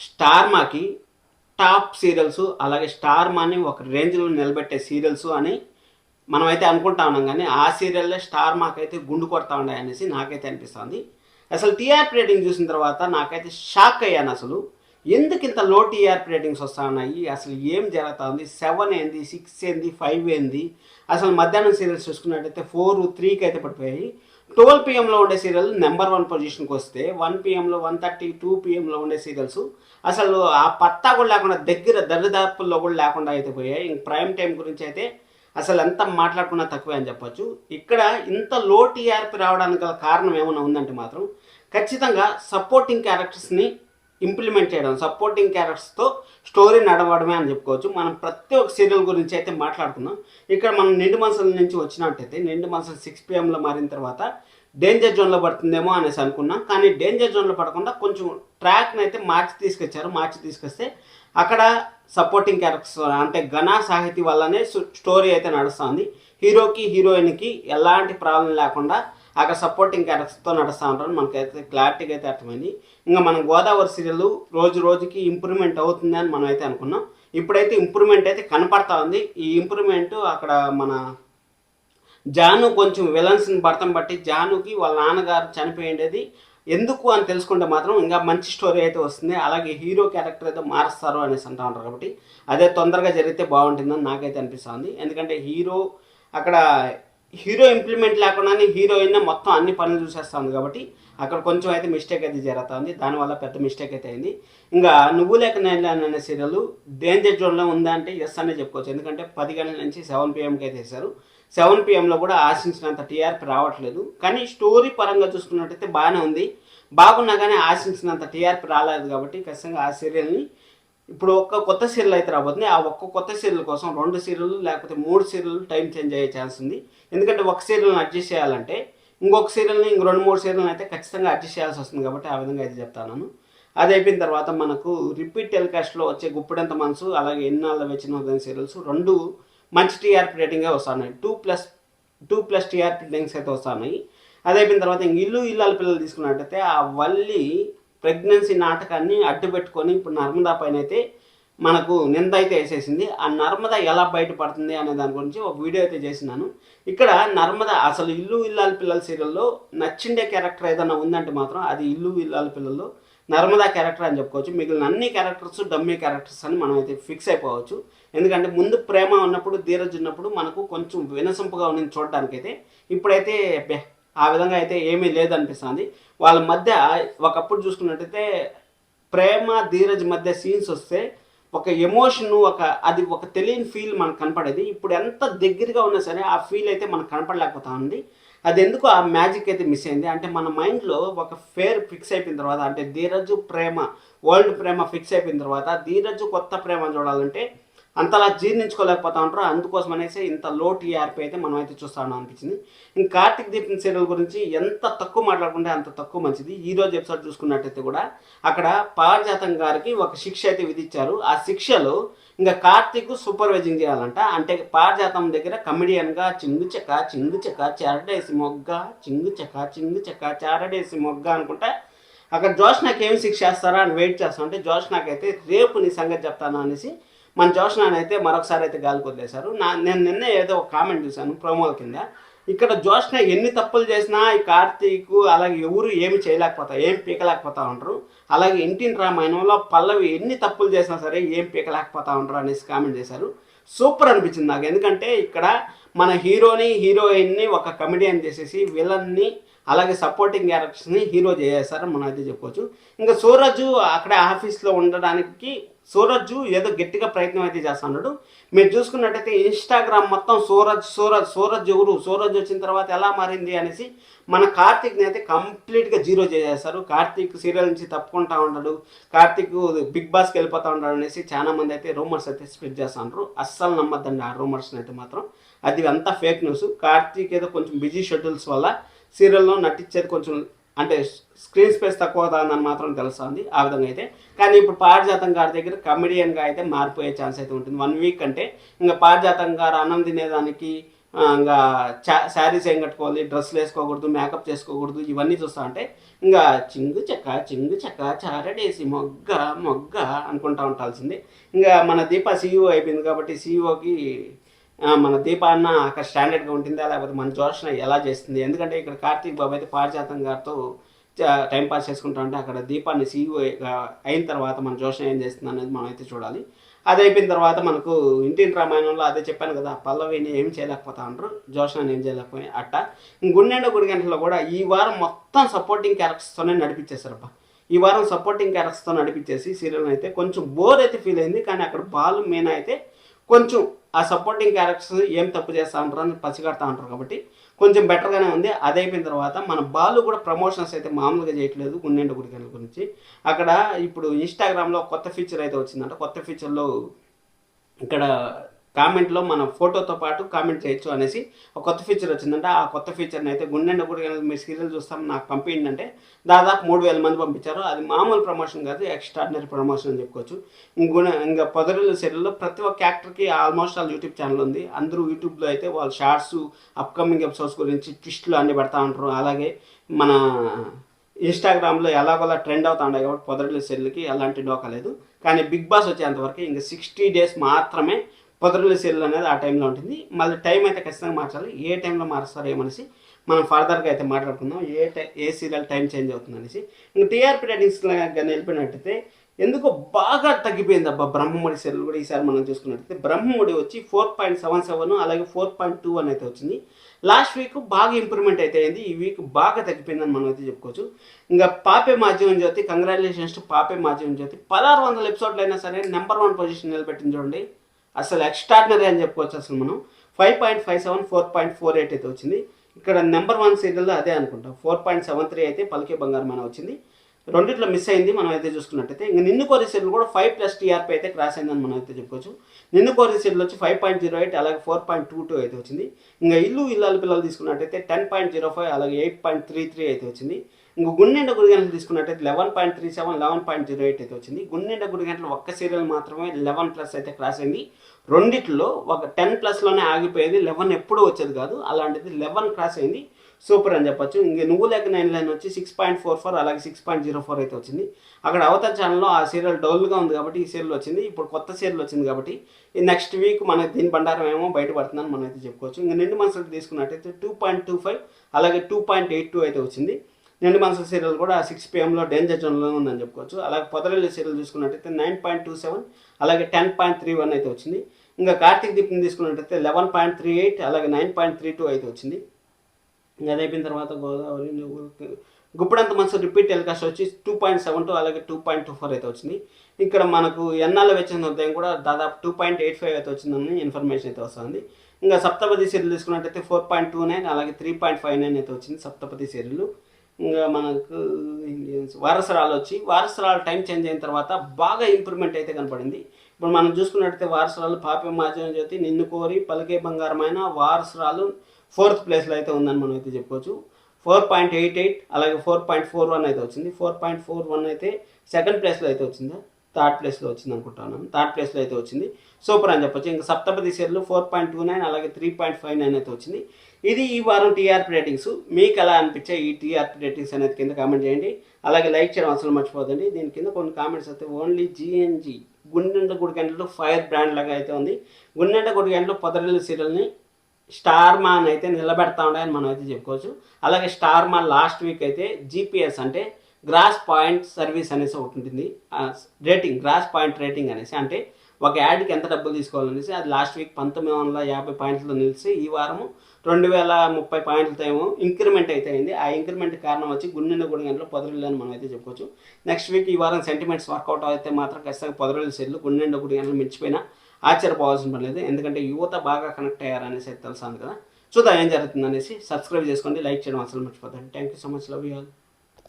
Star మాకి top serials అలాగే star మాని ఒక రేంజ్లో నిలబెట్టే సీరియల్స్ అని మనమైతే అనుకుంటా ఉన్నాం, కానీ ఆ సీరియల్లే స్టార్ మాకైతే గుండు కొడతా ఉన్నాయి అనేసి నాకైతే అనిపిస్తుంది. అసలు టీఆర్పీ రేటింగ్ చూసిన తర్వాత నాకైతే షాక్ అయ్యాను. అసలు ఎందుకు ఇంత లో టీఆర్పీ రేటింగ్స్ వస్తూ ఉన్నాయి, అసలు ఏం జరుగుతుంది, 7 ఏంది, 6 ఏంది, 5 ఏంది. అసలు మధ్యాహ్నం సీరియల్స్ చూసుకున్నట్టయితే 4, 3కి అయితే పడిపోయాయి. 12 పిఎంలో ఉండే సీరియల్ నెంబర్ 1 పొజిషన్కి వస్తే 1 పిఎంలో 1:30, 2 పిఎంలో ఉండే సీరియల్స్ అసలు ఆ పత్తా కూడా లేకుండా దగ్గర దరిదాపుల్లో కూడా లేకుండా అయితే పోయాయి. ఇంక ప్రైమ్ టైం గురించి అయితే అసలు ఎంత మాట్లాడుకున్నా తక్కువే అని చెప్పొచ్చు. ఇక్కడ ఇంత లో టీఆర్పీ రావడానికి గల కారణం ఏమైనా ఉందంటే మాత్రం ఖచ్చితంగా సపోర్టింగ్ క్యారెక్టర్స్ని ఇంప్లిమెంట్ చేయడం, సపోర్టింగ్ క్యారెక్టర్స్తో స్టోరీ నడవడమే అని చెప్పుకోవచ్చు. మనం ప్రతి ఒక్క సీరియల్ గురించి అయితే మాట్లాడుకుందాం. ఇక్కడ మనం నిండు మనసుల నుంచి వచ్చినట్టయితే నిండు మనసులు 6 పిఎంలో మారిన తర్వాత డేంజర్ జోన్లో పడుతుందేమో అనేసి అనుకున్నాం, కానీ డేంజర్ జోన్లో పడకుండా కొంచెం ట్రాక్ని అయితే మార్చి తీసుకొస్తే అక్కడ సపోర్టింగ్ క్యారెక్టర్స్ అంటే ఘన సాహితీ వల్లనే స్టోరీ అయితే నడుస్తుంది. హీరోకి హీరోయిన్కి ఎలాంటి ప్రాబ్లం లేకుండా అక్కడ సపోర్టింగ్ క్యారెక్టర్స్తో నడుస్తూ ఉంటారు. మనకైతే క్లారిటీగా అయితే అర్థమైంది. ఇంకా మనం గోదావరి సీరియల్ రోజు రోజుకి ఇంప్రూవ్మెంట్ అవుతుంది అని మనం అయితే అనుకున్నాం. ఇప్పుడైతే ఇంప్రూవ్మెంట్ అయితే కనపడతా ఉంది. ఈ ఇంప్రూవ్మెంట్ అక్కడ మన జాను కొంచెం విలన్స్ని భర్తం బట్టి జానుకి వాళ్ళ నాన్నగారు చనిపోయేది ఎందుకు అని తెలుసుకుంటే మాత్రం ఇంకా మంచి స్టోరీ అయితే వస్తుంది. అలాగే హీరో క్యారెక్టర్ అయితే మారుస్తారు అనేసి అంటూ ఉంటారు, కాబట్టి అదే తొందరగా జరిగితే బాగుంటుందని నాకైతే అనిపిస్తుంది. ఎందుకంటే అక్కడ హీరో ఇంప్లిమెంట్ లేకుండానే హీరోయిన్ మొత్తం అన్ని పనులు చూసేస్తుంది, కాబట్టి అక్కడ కొంచెం అయితే మిస్టేక్ అయితే జరుగుతుంది. దానివల్ల పెద్ద మిస్టేక్ అయితే అయింది. ఇంకా నువ్వు లేక నేను అనే సీరియల్ డేంజర్ జోన్లో ఉందా అంటే ఎస్ అనే చెప్పుకోవచ్చు. ఎందుకంటే 10 గంటల నుంచి 7 పిఎంకి అయితే వేశారు. 7 పిఎంలో కూడా ఆశించినంత టీఆర్పీ రావట్లేదు, కానీ స్టోరీ పరంగా చూసుకున్నట్టయితే బాగానే ఉంది. బాగున్నా కానీ ఆశించినంత టీఆర్పీ రాలేదు, కాబట్టి ఖచ్చితంగా ఆ సీరియల్ని ఇప్పుడు ఒక్క కొత్త సీరియల్ అయితే రాబోతుంది. ఆ ఒక్క కొత్త సీరియల్ కోసం 2 సీరియల్ లేకపోతే 3 సీరియల్ టైం చేంజ్ అయ్యే ఛాన్స్ ఉంది. ఎందుకంటే ఒక సీరియల్ని అడ్జస్ట్ చేయాలంటే ఇంకొక సీరియల్ని 2, 3 సీరియల్ని అయితే ఖచ్చితంగా అడ్జస్ట్ చేయాల్సి వస్తుంది, కాబట్టి ఆ విధంగా అయితే చెప్తాను. అది అయిపోయిన తర్వాత మనకు రిపీట్ టెలికాస్ట్లో వచ్చే గుప్పెడంత మనసు అలాగే ఎన్నాళ్ళ వెచ్చిన సీరియల్స్ 2 మంచి టీఆర్పీ రేటింగే వస్తున్నాయి. 2+ టీఆర్పీ రేటింగ్స్ అయితే వస్తున్నాయి. అది అయిపోయిన తర్వాత ఇంక ఇల్లాల పిల్లలు తీసుకున్నట్టయితే ఆ వల్లి ప్రెగ్నెన్సీ నాటకాన్ని అడ్డు పెట్టుకొని ఇప్పుడు నర్మదా పైన అయితే మనకు నింద అయితే వేసేసింది. ఆ నర్మద ఎలా బయటపడుతుంది అనే దాని గురించి ఒక వీడియో అయితే చేసినాను. ఇక్కడ నర్మద అసలు ఇల్లాల పిల్లల సీరియల్లో నచ్చిండే క్యారెక్టర్ ఏదైనా ఉందంటే మాత్రం అది ఇల్లాల పిల్లల్లో నర్మదా క్యారెక్టర్ అని చెప్పుకోవచ్చు. మిగిలిన అన్ని క్యారెక్టర్స్ డమ్మీ క్యారెక్టర్స్ అని మనం అయితే ఫిక్స్ అయిపోవచ్చు. ఎందుకంటే ముందు ప్రేమ ఉన్నప్పుడు ధీరజ్ ఉన్నప్పుడు మనకు కొంచెం వినసొంపుగా ఉన్నది చూడడానికైతే, ఇప్పుడైతే ఆ విధంగా అయితే ఏమీ లేదనిపిస్తుంది. వాళ్ళ మధ్య ఒకప్పుడు చూసుకున్నట్టయితే ప్రేమ ధీరజ్ మధ్య సీన్స్ వస్తే ఒక ఎమోషను అది ఒక తెలియని ఫీల్ మనకు కనపడేది. ఇప్పుడు ఎంత దగ్గరగా ఉన్నా సరే ఆ ఫీల్ అయితే మనకు కనపడలేకపోతా ఉంది. అది ఎందుకు ఆ మ్యాజిక్ అయితే మిస్ అయింది అంటే మన మైండ్లో ఒక ఫేర్ ఫిక్స్ అయిపోయిన తర్వాత, అంటే ధీరజ్ ప్రేమ ఓల్డ్ ప్రేమ ఫిక్స్ అయిపోయిన తర్వాత ధీరజ్ కొత్త ప్రేమ చూడాలంటే అంతలా జీర్ణించుకోలేకపోతా ఉంటారు. అందుకోసం అనేసి ఇంత లో టీఆర్పీ అయితే మనం అయితే చూస్తామని అనిపించింది. ఇంకా కార్తిక్ దీపం సీరియల్ గురించి ఎంత తక్కువ మాట్లాడుకుంటే అంత తక్కువ మంచిది. ఈరోజు ఎపిసోడ్ చూసుకున్నట్టయితే కూడా అక్కడ పారిజాతం గారికి ఒక శిక్ష అయితే విధించారు. ఆ శిక్షలో ఇంకా కార్తిక్ సూపర్వైజింగ్ చేయాలంట. అంటే పారిజాతం దగ్గర కమెడియన్గా చింగు చెక్క చారడేసి మొగ్గ చింగు చెక్క చారడేసి మొగ్గ అనుకుంటా అక్కడ జోష్నాకి ఏమి శిక్ష చేస్తారా అని వెయిట్ చేస్తాం. అంటే జోష్నాకైతే రేపు నీ సంగతి చెప్తాను అనేసి మన జోష్నాని అయితే మరొకసారి అయితే గాలికి వదిలేశారు. నేను నిన్న ఏదో ఒక కామెంట్ చూశాను ప్రోమోల కింద, ఇక్కడ జోష్న ఎన్ని తప్పులు చేసినా ఈ కార్తీక్ అలాగే ఎవరు ఏమి ఏం పీకలేకపోతా ఉంటారు. అలాగే ఇంటిని రామాయణంలో పల్లవి ఎన్ని తప్పులు చేసినా సరే ఏం పీకలేకపోతా ఉంటారు అనేసి కామెంట్ చేశారు. సూపర్ అనిపించింది నాకు. ఎందుకంటే ఇక్కడ మన హీరోయిన్ని ఒక కమెడియన్ చేసేసి విలన్ని అలాగే సపోర్టింగ్ క్యారెక్టర్స్ని హీరో చేసేసారని మనం అయితే చెప్పుకోవచ్చు. ఇంకా సూరజ్ అక్కడ ఆఫీస్లో ఉండడానికి సూరజ్ ఏదో గట్టిగా ప్రయత్నం అయితే చేస్తున్నాడు. మీరు చూసుకున్నట్టయితే ఇన్స్టాగ్రామ్ మొత్తం సూరజ్ ఎవరు, సూరజ్ వచ్చిన తర్వాత ఎలా మారింది అనేసి మన కార్తీక్ని అయితే కంప్లీట్గా జీరో చేసేస్తారు. కార్తీక్ సీరియల్ నుంచి తప్పుకుంటా ఉన్నాడు, కార్తీక్ బిగ్ బాస్కి వెళ్ళిపోతూ ఉంటాడు అనేసి చాలా మంది అయితే రూమర్స్ అయితే స్ప్రెడ్ చేస్తున్నారు. అస్సలు నమ్మద్దండి ఆ రూమర్స్ని అయితే మాత్రం, అది అంతా ఫేక్ న్యూస్. కార్తీక్ ఏదో కొంచెం బిజీ షెడ్యూల్స్ వల్ల సీరియల్లో నటించేది కొంచెం అంటే స్క్రీన్ స్పేస్ తక్కువ అవుతుందని మాత్రం తెలుస్తుంది ఆ విధంగా అయితే. కానీ ఇప్పుడు పారిజాతం గారి దగ్గర కమెడియన్గా అయితే మారిపోయే ఛాన్స్ అయితే ఉంటుంది. 1 వీక్ అంటే ఇంకా పారిజాతం గారు అన్నం తినేదానికి ఇంకా శారీస్ ఏం కట్టుకోవాలి, డ్రెస్సులు వేసుకోకూడదు, మేకప్ చేసుకోకూడదు, ఇవన్నీ చూస్తా అంటే ఇంకా చింగు చెక్క చారడేసి మొగ్గ మొగ్గ అనుకుంటా ఉండాల్సింది. ఇంకా మన దీప సీఈఓ అయిపోయింది కాబట్టి సీఈఓకి మన దీప అన్న అక్కడ స్టాండర్డ్గా ఉంటుందా, లేకపోతే మన జోష్న ఎలా చేస్తుంది? ఎందుకంటే ఇక్కడ కార్తీక్ బాబు అయితే పారిజాతం గారితో టైం పాస్ చేసుకుంటా ఉంటే అక్కడ దీపాన్ని సీఈఓ అయిన తర్వాత మన జోష్న ఏం చేస్తుంది అనేది మనం అయితే చూడాలి. అది అయిపోయిన తర్వాత మనకు ఇంటింటి రామాయణంలో అదే చెప్పాను కదా, పల్లవిని ఏం చేయలేకపోతా అంటారు, జోష్నాని ఏం చేయలేకపోయి అట్ట. గుండెండ గుడి గంటలో కూడా ఈ వారం మొత్తం సపోర్టింగ్ క్యారెక్టర్స్తోనే నడిపించేశారబ్బా. ఈ వారం సపోర్టింగ్ క్యారెక్టర్స్తో నడిపించేసి సీరియల్ అయితే కొంచెం బోర్ అయితే ఫీల్ అయింది. కానీ అక్కడ బాలు మీనా అయితే కొంచెం ఆ సపోర్టింగ్ క్యారెక్టర్స్ ఏం తప్పు చేస్తూ ఉంటారు అని పసిగడతా ఉంటారు కాబట్టి కొంచెం బెటర్గానే ఉంది. అది అయిపోయిన తర్వాత మన బాలు కూడా ప్రమోషన్స్ అయితే మామూలుగా చేయట్లేదు గుండెండ గుడికల గురించి. అక్కడ ఇప్పుడు ఇన్స్టాగ్రామ్లో కొత్త ఫీచర్ అయితే వచ్చిందంట. కొత్త ఫీచర్లో ఇక్కడ కామెంట్లో మన ఫోటోతో పాటు కామెంట్ చేయొచ్చు అనేసి ఒక కొత్త ఫీచర్ వచ్చిందంటే ఆ కొత్త ఫీచర్ని అయితే గుండెండ గుడి మీరు సీరియల్ చూస్తాం నాకు పంపించిందంటే దాదాపు 3000 మంది పంపించారు. అది మామూలు ప్రమోషన్ కాదు, ఎక్స్ట్రాడినరీ ప్రమోషన్ అని చెప్పుకోవచ్చు. ఇంకా పొదరిల్లు సీరియల్లో ప్రతి ఒక్క యాక్టర్కి ఆల్మోస్ట్ వాళ్ళ యూట్యూబ్ ఛానల్ ఉంది. అందరూ యూట్యూబ్లో అయితే వాళ్ళ షార్ట్స్, అప్కమింగ్ ఎపిసోడ్స్ గురించి ట్విస్టులు అన్నీ పెడతా ఉంటారు. అలాగే మన ఇన్స్టాగ్రామ్లో ఎలాగోలా ట్రెండ్ అవుతా ఉన్నాయి కాబట్టి పొదరిల్లు సీరియల్కి ఎలాంటి డోకా లేదు. కానీ బిగ్ బాస్ వచ్చేంతవరకు ఇంకా 60 days మాత్రమే పొదరిల్లు సీరియల్ అనేది ఆ టైంలో ఉంటుంది. మళ్ళీ టైం అయితే ఖచ్చితంగా మార్చాలి. ఏ టైంలో మారుస్తారు ఏమనేసి మనం ఫర్దర్గా అయితే మాట్లాడుకుందాం. ఏ సీరియల్ టైం చేంజ్ అవుతుంది అనేసి. ఇంకా టీఆర్పీ రేటింగ్స్ కానీ వెళ్ళిపోయినట్టయితే ఎందుకో బాగా తగ్గిపోయింది అబ్బా బ్రహ్మముడి సీరియల్ కూడా. ఈసారి మనం చూసుకున్నట్టయితే బ్రహ్మముడి వచ్చి 4.77 అలాగే 4.2 అని అయితే వచ్చింది. లాస్ట్ వీక్ బాగా ఇంప్రూవ్మెంట్ అయితే అయింది, ఈ వీక్ బాగా తగ్గిపోయిందని మనం అయితే చెప్పుకోవచ్చు. ఇంకా పాపే మాధ్యమం జ్యోతి, కంగ్రాచులేషన్స్ టు పాపే మాధ్యమం జ్యోతి. 1600 ఎపిసోడ్లు అయినా సరే నెంబర్ 1 పొజిషన్ నిలబెట్టింది చూడండి, అసలు ఎక్స్ట్రాడినరీ అని చెప్పుకోవచ్చు. అసలు మనం 5.57 4.48 అయితే వచ్చింది. ఇక్కడ నెంబర్ 1 సీరియల్లో అదే అనుకుంటాం. 4.73 అయితే పలికే బంగారం మన వచ్చింది. రెండిట్లో మిస్ అయింది మనం అయితే చూసుకున్నట్టయితే. ఇంకా నిన్ను కోరి సీరియల్ కూడా 5+ టీఆర్పీ అయితే క్రాస్ అయిందని మనం అయితే చెప్పుకోవచ్చు. నిన్ను కోరి సీరియల్ వచ్చి 5.08 అలాగే 4.22 అయితే వచ్చింది. ఇంకా ఇల్లాల పిల్లలు తీసుకున్నట్టయితే 10.05 అలాగే 8.33 అయితే వచ్చింది. ఇంక గుండెండ గుడి గంటలు తీసుకున్నట్టయితే 11.37 11.08 అయితే వచ్చింది. గుండెండ గుడి గంటలు ఒక్క సీరియల్ మాత్రమే 11+ అయితే క్రాస్ అయింది. రెండిట్లో ఒక 10+లోనే ఆగిపోయేది, 11 ఎప్పుడూ వచ్చేది కాదు. అలాంటిది 11 క్రాస్ అయింది, సూపర్ అని చెప్పొచ్చు. ఇంక నువ్వు లేక 9 లైన్ వచ్చి 6.44 అలాగే 6.04 అయితే వచ్చింది. అక్కడ అవతార్ ఛానల్లో ఆ సీరియల్ డౌల్గా ఉంది కాబట్టి ఈ సీరియల్ వచ్చింది. ఇప్పుడు కొత్త సీరియల్ వచ్చింది కాబట్టి ఈ నెక్స్ట్ వీక్ మనకి దీని బండారం ఏమో బయటపడుతుందని మనం అయితే చెప్పుకోవచ్చు. ఇంక నిండు మనసులకు తీసుకున్నట్టయితే 2.25 అలాగే 2.82 అయితే వచ్చింది. నిండు మనసు సీరియల్ కూడా 6 PM డేంజర్ జోన్లో ఉందని చెప్పుకోవచ్చు. అలాగే పొదరెల్లి సీరియల్ చూసుకున్నట్టయితే 9.27 అలాగే 10.31 అయితే వచ్చింది. ఇంకా కార్తీక్ దీప్ని తీసుకున్నట్టయితే 11.38 అలాగే 9.32 అయితే వచ్చింది. ఇంకా అది అయిపోయిన తర్వాత గోదావరి గుప్పడంత మనసు రిపీట్ టెలికాస్ట్ వచ్చి 2.72 అలాగే 2.24 అయితే వచ్చింది. ఇక్కడ మనకు ఎన్నాళ్ళు వచ్చిన ఉదయం కూడా దాదాపు 2.85 అయితే వచ్చిందని ఇన్ఫర్మేషన్ అయితే వస్తుంది. ఇంకా సప్తపది సీరియల్ తీసుకున్నట్టయితే 4.29 అలాగే 3.59 అయితే వచ్చింది సప్తపది సీరియల్. ఇంకా మనకు వారసరాలు వచ్చి వారసరాలు టైం చేంజ్ అయిన తర్వాత బాగా ఇంప్రూవ్మెంట్ అయితే కనపడింది. ఇప్పుడు మనం చూసుకున్నట్టయితే వారసరాలు పాపే మాధ్యమం జ్యోతి, నిన్ను కోరి, పలికే బంగారమైన వారసరాలు 4th ప్లేస్లో అయితే ఉందని మనం అయితే చెప్పుకోవచ్చు. 4.88 అలాగే 4.41 అయితే వచ్చింది. 4.41 అయితే 2nd ప్లేస్లో అయితే వచ్చింది, 3rd ప్లేస్లో వచ్చింది అనుకుంటున్నాను. 3rd ప్లేస్లో అయితే వచ్చింది, సూపర్ అని చెప్పొచ్చు. ఇంకా సప్తపది సీరియల్ 4.29 అలాగే 3.59 అయితే వచ్చింది. ఇది ఈ వారం టీఆర్పీ రేటింగ్స్. మీకు ఎలా అనిపించాయి ఈ టీఆర్పీ రేటింగ్స్ అనేది కింద కామెంట్ చేయండి. అలాగే లైక్ చేయడం అసలు మర్చిపోదండి. దీని కింద కొన్ని కామెంట్స్ అయితే ఓన్లీ GNG గుండెంట గుడి గంటలు ఫైర్ బ్రాండ్ లాగా అయితే ఉంది. గుండెంట గుడి గంటలు పొదరిల్లు సీరియల్ని స్టార్ మాన్ అయితే నిలబెడతా ఉన్నాయని మనం అయితే చెప్పుకోవచ్చు. అలాగే స్టార్ మాన్ లాస్ట్ వీక్ అయితే GPS అంటే గ్రాస్ పాయింట్ సర్వీస్ అనేసి ఒకటి ఉంటుంది, రేటింగ్ గ్రాస్ పాయింట్ రేటింగ్ అనేసి, అంటే ఒక యాడ్కి ఎంత డబ్బులు తీసుకోవాలనేసి అది లాస్ట్ వీక్ 1950 పాయింట్లతో నిలిచి ఈ వారము 2030 పాయింట్లతో ఏమో ఇంక్రిమెంట్ అయితే అయింది. ఆ ఇంక్రిమెంట్ కారణం వచ్చి గుండెండ గుడి గంటలు పొదరిల్లు అని మనం అయితే చెప్పుకోవచ్చు. నెక్స్ట్ వీక్ ఈ వారం సెంటిమెంట్స్ వర్కౌట్ అయితే మాత్రం ఖచ్చితంగా పొదరిల్లు సీరియల్ గుండెండ గుడి గంటలు మించిపోయినా ఆశ్చర్యపోవాల్సిన పని లేదు. ఎందుకంటే యువత బాగా కనెక్ట్ అయ్యారనేసి అయితే తెలుసాను కదా. చూద్దాం ఏం జరుగుతుంది అనేసి. సబ్స్క్రైబ్ చేసుకోండి, లైక్ చేయడం అసలు మర్చిపోతాను. Thank you so much, love you all.